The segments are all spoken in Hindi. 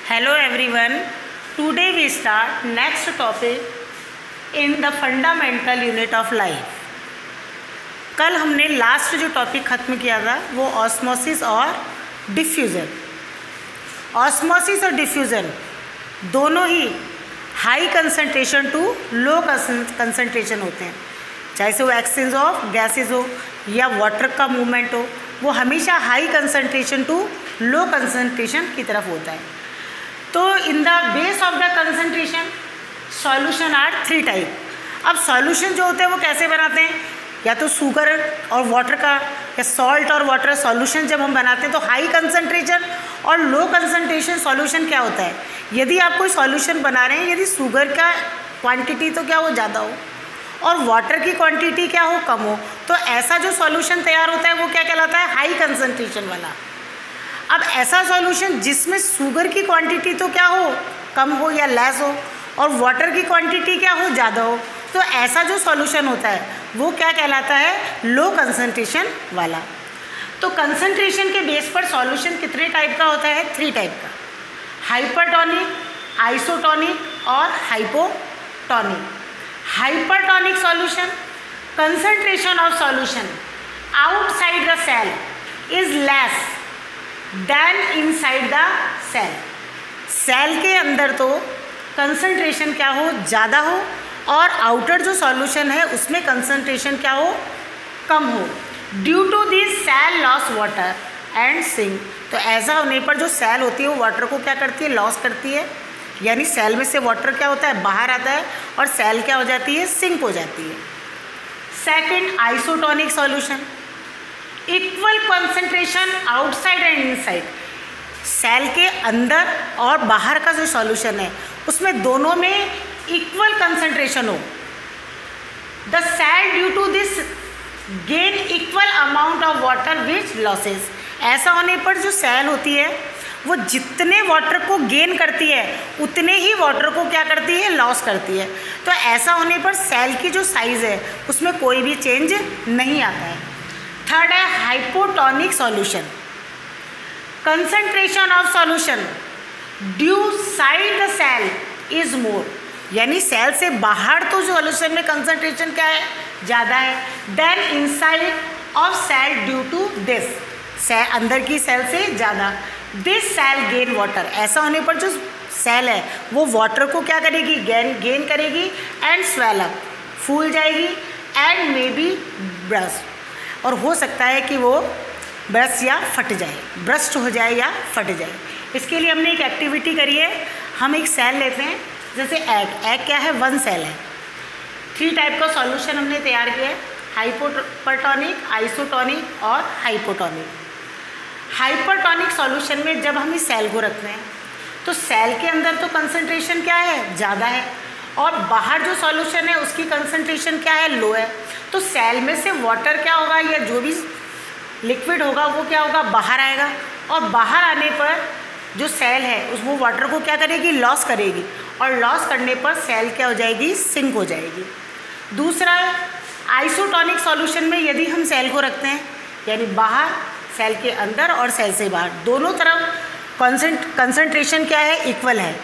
Hello everyone. Today we start next topic in the fundamental unit of life. कल हमने लास्ट जो टॉपिक ख़त्म किया था वो ऑस्मोसिस और डिफ्यूज़न। ऑस्मोसिस और डिफ्यूज़न दोनों ही high concentration to low concentration होते हैं, चाहे से वो एक्सचेंज ऑफ गैसेज हो या वाटर का मूवमेंट हो, वो हमेशा high concentration to low concentration की तरफ होता है। तो in the base of the concentration solution are three type. अब सॉल्यूशन जो होते हैं वो कैसे बनाते हैं, या तो शुगर और वाटर का या सॉल्ट और वाटर सॉल्यूशन जब हम बनाते हैं तो हाई कंसंट्रेशन और लो कंसंट्रेशन सॉल्यूशन क्या होता है। यदि आप कोई सॉल्यूशन बना रहे हैं, यदि शुगर का क्वांटिटी तो क्या हो ज़्यादा हो और वाटर की क्वांटिटी क्या हो कम हो, तो ऐसा जो सॉल्यूशन तैयार होता है वो क्या कहलाता है, हाई कंसंट्रेशन वाला। अब ऐसा सॉल्यूशन जिसमें शुगर की क्वांटिटी तो क्या हो कम हो या लेस हो और वाटर की क्वांटिटी क्या हो ज़्यादा हो, तो ऐसा जो सॉल्यूशन होता है वो क्या कहलाता है, लो कंसंट्रेशन वाला। तो कंसंट्रेशन के बेस पर सॉल्यूशन कितने टाइप का होता है, थ्री टाइप का, हाइपरटोनिक, आइसोटोनिक और hypotonic. Hypertonic solution, concentration of solution outside the cell is less than inside the cell. Cell के अंदर तो कंसंट्रेशन क्या हो ज़्यादा हो और आउटर जो सॉल्यूशन है उसमें कंसंट्रेशन क्या हो कम हो, due to this cell loss water and sink. तो ऐसा होने पर जो सेल होती है वो वाटर को क्या करती है, लॉस करती है, यानी सेल में से वाटर क्या होता है बाहर आता है और सेल क्या हो जाती है, सिंक हो जाती है। Second, isotonic solution, equal concentration outside and inside. Cell के अंदर और बाहर का जो सॉल्यूशन है उसमें दोनों में इक्वल कंसंट्रेशन हो। The cell due to this gain equal amount of water which losses. ऐसा होने पर जो सेल होती है वो जितने वाटर को गेन करती है उतने ही वाटर को क्या करती है, लॉस करती है। तो ऐसा होने पर सेल की जो साइज़ है उसमें कोई भी चेंज नहीं आता है। थर्ड है hypotonic solution, concentration of solution due side the cell is more, यानी सेल से बाहर तो सॉल्यूशन में कंसंट्रेशन क्या है, ज़्यादा है, then inside of cell due to this, cell अंदर की सेल से ज़्यादा। दिस सेल गेन वाटर, ऐसा होने पर जो सेल है वो वाटर को क्या करेगी, गेन करेगी एंड स्वेल अप, फूल जाएगी एंड मे बी ब्रस्ट, और हो सकता है कि वो ब्रस्ट या फट जाए, ब्रस्ट हो जाए या फट जाए। इसके लिए हमने एक एक्टिविटी करी है, हम एक सेल लेते हैं, जैसे एग क्या है, वन सेल है, थ्री टाइप का सॉल्यूशन हमने तैयार किया है, हाइपोटोनिक, आइसोटोनिक और हाइपोटोनिक। हाइपरटोनिक सॉल्यूशन में जब हम इस सेल को रखते हैं तो सेल के अंदर तो कंसंट्रेशन क्या है, ज़्यादा है, और बाहर जो सॉल्यूशन है उसकी कंसंट्रेशन क्या है, लो है। तो सेल में से वाटर क्या होगा या जो भी लिक्विड होगा वो क्या होगा, बाहर आएगा, और बाहर आने पर जो सेल है उस वो वाटर को क्या करेगी, लॉस करेगी, और लॉस करने पर सेल क्या हो जाएगी, सिंक हो जाएगी। दूसरा, आइसोटोनिक सॉल्यूशन में यदि हम सेल को रखते हैं, यानी बाहर सेल के अंदर और सेल से बाहर दोनों तरफ कंसंट्रेशन क्या है, इक्वल है,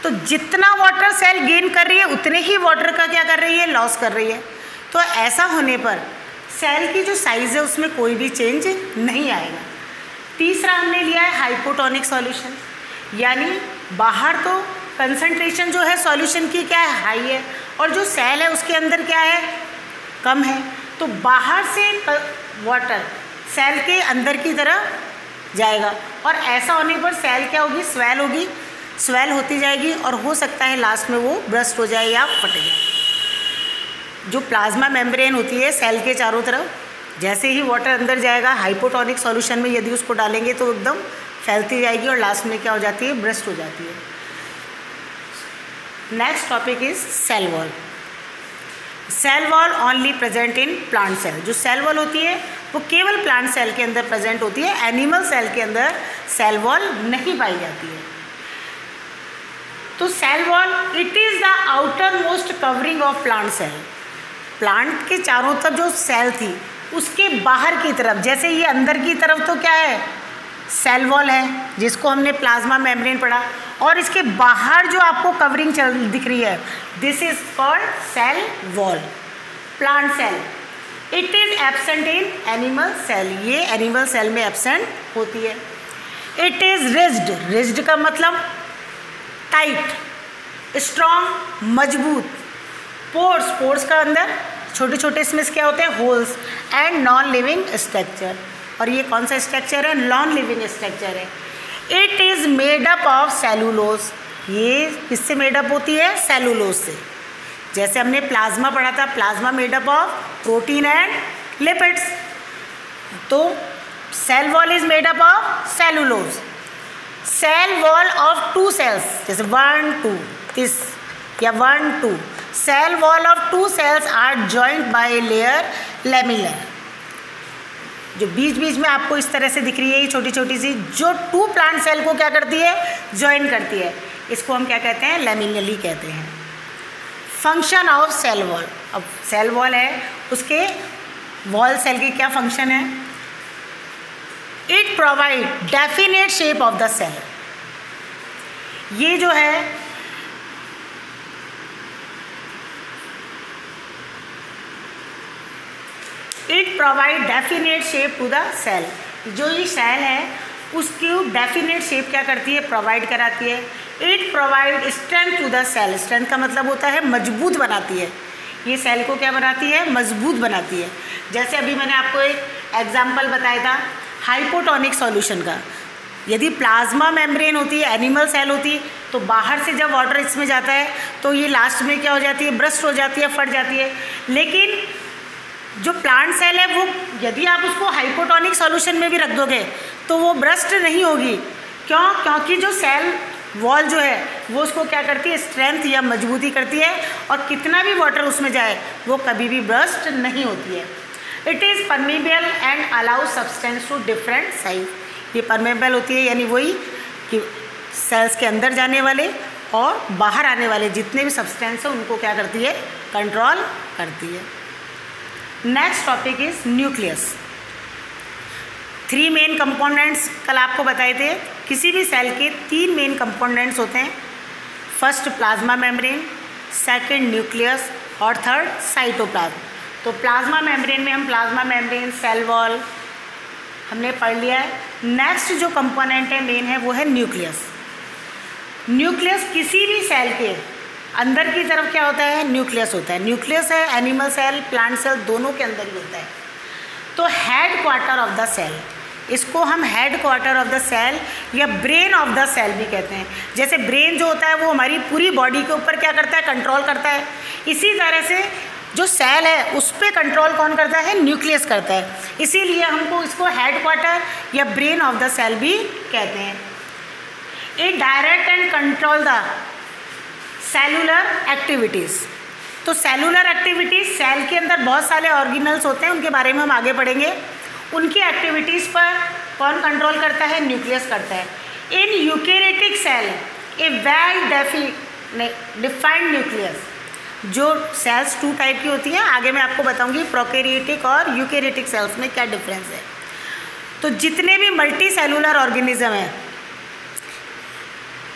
तो जितना वाटर सेल गेन कर रही है उतने ही वाटर का क्या कर रही है, लॉस कर रही है। तो ऐसा होने पर सेल की जो साइज़ है उसमें कोई भी चेंज नहीं आएगा। तीसरा हमने लिया है हाइपोटोनिक सॉल्यूशन, यानी बाहर तो कंसंट्रेशन जो है सॉल्यूशन की क्या है, हाई है, और जो सेल है उसके अंदर क्या है, कम है, तो बाहर से वाटर सेल के अंदर की तरफ जाएगा, और ऐसा होने पर सेल क्या होगी, स्वेल होगी, स्वेल होती जाएगी, और हो सकता है लास्ट में वो ब्रस्ट हो जाए या फट जाए। जो प्लाज्मा मेम्ब्रेन होती है सेल के चारों तरफ, जैसे ही वाटर अंदर जाएगा हाइपोटोनिक सॉल्यूशन में यदि उसको डालेंगे तो एकदम फैलती जाएगी और लास्ट में क्या हो जाती है, ब्रस्ट हो जाती है। Next topic is cell wall. Cell wall only present in plant cell. जो सेल वॉल होती है वो केवल प्लांट सेल के अंदर प्रेजेंट होती है, एनिमल सेल के अंदर सेल वॉल नहीं पाई जाती है। तो cell wall it is the outermost covering of plant cell. Plant के चारों तरफ जो सेल थी उसके बाहर की तरफ, जैसे ये अंदर की तरफ तो क्या है, सेल वॉल है जिसको हमने प्लाज्मा मेम्ब्रेन पढ़ा, और इसके बाहर जो आपको कवरिंग दिख रही है this is called cell wall, plant cell. It is absent in animal cell, ये एनिमल सेल में एब्सेंट होती है। इट इज रिज्ड, रिज्ड का मतलब टाइट, स्ट्रॉन्ग, मजबूत। पोर्स, पोर्स का अंदर छोटे छोटे इसमें क्या होते हैं holes, and non living structure, और ये कौन सा स्ट्रक्चर है, नॉन लिविंग स्ट्रक्चर है। It is made up of cellulose, ये किससे मेड अप होती है, सेलुलोज से। जैसे हमने प्लाज्मा पढ़ा था, plasma made up of protein and lipids, तो cell wall is made up of cellulose. Cell wall of two cells, जैसे 1 2 दिस या 1 2, cell wall of two cells are joint by layer lamellar. जो बीच बीच में आपको इस तरह से दिख रही है ये छोटी छोटी सी, जो टू प्लांट सेल को क्या करती है, ज्वाइन करती है, इसको हम क्या कहते हैं, लेमिनली कहते हैं। फंक्शन ऑफ सेल वॉल, अब सेल वॉल है उसके वॉल सेल के क्या फंक्शन है, it provide definite shape of the cell. ये जो है it provide definite shape to the cell, जो ये सेल है उसकी डेफिनेट शेप क्या करती है, प्रोवाइड कराती है। It provide strength to the cell, strength का मतलब होता है मजबूत बनाती है, ये सेल को क्या बनाती है, मजबूत बनाती है। जैसे अभी मैंने आपको एक एग्जाम्पल बताया था हाइपोटोनिक सॉल्यूशन का, यदि प्लाज्मा मेम्ब्रेन होती है, एनिमल सेल होती, तो बाहर से जब वाटर इसमें जाता है तो ये लास्ट में क्या हो जाती है, ब्रस्ट हो जाती है, फट जाती है। लेकिन जो प्लांट सेल है वो यदि आप उसको हाइपोटोनिक सॉल्यूशन में भी रख दोगे तो वो ब्रस्ट नहीं होगी। क्यों, क्योंकि जो सेल वॉल जो है वो उसको क्या करती है, स्ट्रेंथ या मजबूती करती है, और कितना भी वाटर उसमें जाए वो कभी भी ब्रस्ट नहीं होती है। It is permeable and allow substance to different size, ये परमेबल होती है यानी वही कि सेल्स के अंदर जाने वाले और बाहर आने वाले जितने भी सब्सटेंस हैं उनको क्या करती है, कंट्रोल करती है। Next topic is nucleus. 3 main components कल आपको बताए थे, किसी भी सेल के 3 मेन कंपोनेंट्स होते हैं, first plasma membrane, second nucleus और थर्ड साइटोप्लाज्म। तो प्लाज्मा मेम्ब्रेन में हम प्लाज्मा मेम्ब्रेन, सेल वॉल हमने पढ़ लिया है। नेक्स्ट जो कंपोनेंट है मेन है वो है न्यूक्लियस। न्यूक्लियस किसी भी सेल के अंदर की तरफ क्या होता है, न्यूक्लियस होता है। न्यूक्लियस है एनिमल सेल, प्लांट सेल दोनों के अंदर ही होता है। तो head quarter of the cell, इसको हम head quarter of the cell या ब्रेन ऑफ द सेल भी कहते हैं। जैसे ब्रेन जो होता है वो हमारी पूरी बॉडी के ऊपर क्या करता है, कंट्रोल करता है, इसी तरह से जो सेल है उस पर कंट्रोल कौन करता है, न्यूक्लियस करता है। इसीलिए हमको इसको हेड क्वार्टर या ब्रेन ऑफ द सेल भी कहते हैं। It direct and control the cellular activities. तो सेलुलर एक्टिविटीज़, सेल के अंदर बहुत सारे ऑर्गेनल्स होते हैं, उनके बारे में हम आगे पढ़ेंगे। उनकी एक्टिविटीज़ पर कौन कंट्रोल करता है, न्यूक्लियस करता है। इन यूकेरियोटिक सेल ए वेल डिफाइंड न्यूक्लियस, जो सेल्स 2 टाइप की होती हैं, आगे मैं आपको बताऊंगी प्रोकैरियोटिक और यूकेरियोटिक सेल्स में क्या डिफरेंस है। तो जितने भी मल्टी सेलुलर ऑर्गेनिज्म हैं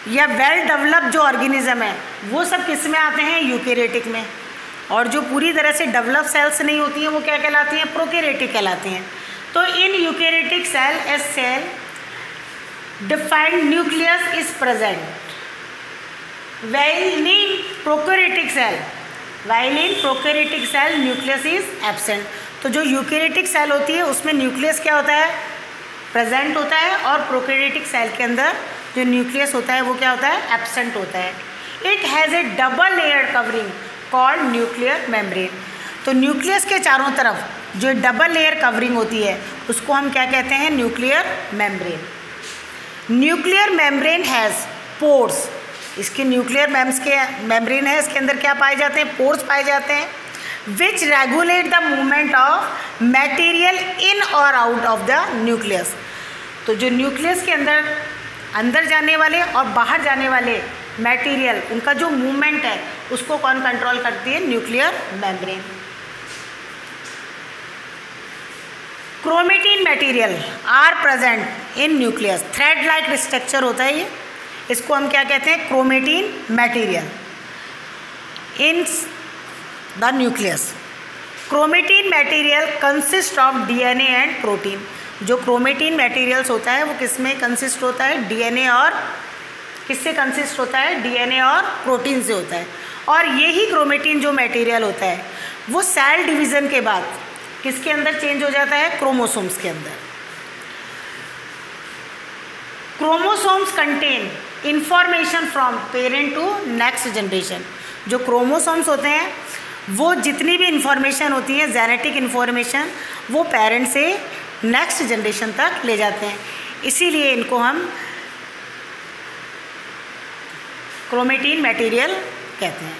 या वेल डेवलप्ड जो ऑर्गेनिज्म है वो सब किस में आते हैं, यूकेरियोटिक में, और जो पूरी तरह से डेवलप सेल्स नहीं होती हैं वो क्या कहलाती हैं, प्रोकैरियोटिक कहलाती हैं। तो in eukaryotic cell a cell defined nucleus is present, while in prokaryotic cell nucleus is absent. तो जो यूकेरियोटिक सेल होती है उसमें न्यूक्लियस क्या होता है, प्रेजेंट होता है, और प्रोकैरियोटिक सेल के अंदर जो न्यूक्लियस होता है वो क्या होता है, एब्सेंट होता है। It has A double layer covering called nuclear membrane. तो न्यूक्लियस के चारों तरफ जो डबल लेयर कवरिंग होती है उसको हम क्या कहते हैं, nuclear membrane. Nuclear membrane has pores, इसके न्यूक्लियर मेम्ब्रेन है, इसके अंदर क्या पाए जाते हैं, पोर्स पाए जाते हैं, विच regulate the movement of material in और आउट ऑफ द न्यूक्लियस। तो जो न्यूक्लियस के अंदर जाने वाले और बाहर जाने वाले मटेरियल, उनका जो मूवमेंट है उसको कौन कंट्रोल करती है, nuclear membrane. Chromatin material are present in nucleus, thread like structure होता है ये, इसको हम क्या कहते हैं, chromatin material in the nucleus. Chromatin material consist of DNA and protein. जो क्रोमेटिन मटेरियल्स होता है वो किस में कंसिस्ट होता है, डीएनए, और किससे कंसिस्ट होता है, डीएनए और प्रोटीन से होता है। और यही क्रोमेटिन जो मटेरियल होता है वो सेल डिवीज़न के बाद किसके अंदर चेंज हो जाता है, क्रोमोसोम्स के अंदर। Chromosomes contain information from parent to next generation. जो क्रोमोसोम्स होते हैं वो जितनी भी इंफॉर्मेशन होती है, जेनेटिक इंफॉर्मेशन, वो पेरेंट से नेक्स्ट जनरेशन तक ले जाते हैं। इसीलिए इनको हम क्रोमेटिन मटेरियल कहते हैं,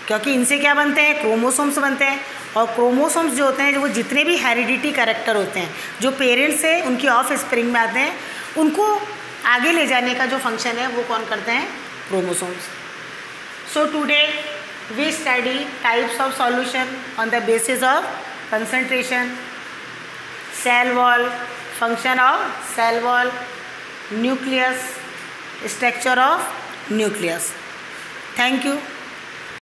क्योंकि इनसे क्या बनते हैं, क्रोमोसोम्स बनते हैं। और क्रोमोसोम्स जो होते हैं, जो वो जितने भी हेरिडिटी कैरेक्टर होते हैं जो पेरेंट्स से उनकी ऑफ स्प्रिंग में आते हैं, उनको आगे ले जाने का जो फंक्शन है वो कौन करते हैं, chromosomes. So today we study types of solution on the basis of concentration, cell wall, function of cell wall, nucleus, structure of nucleus. Thank you.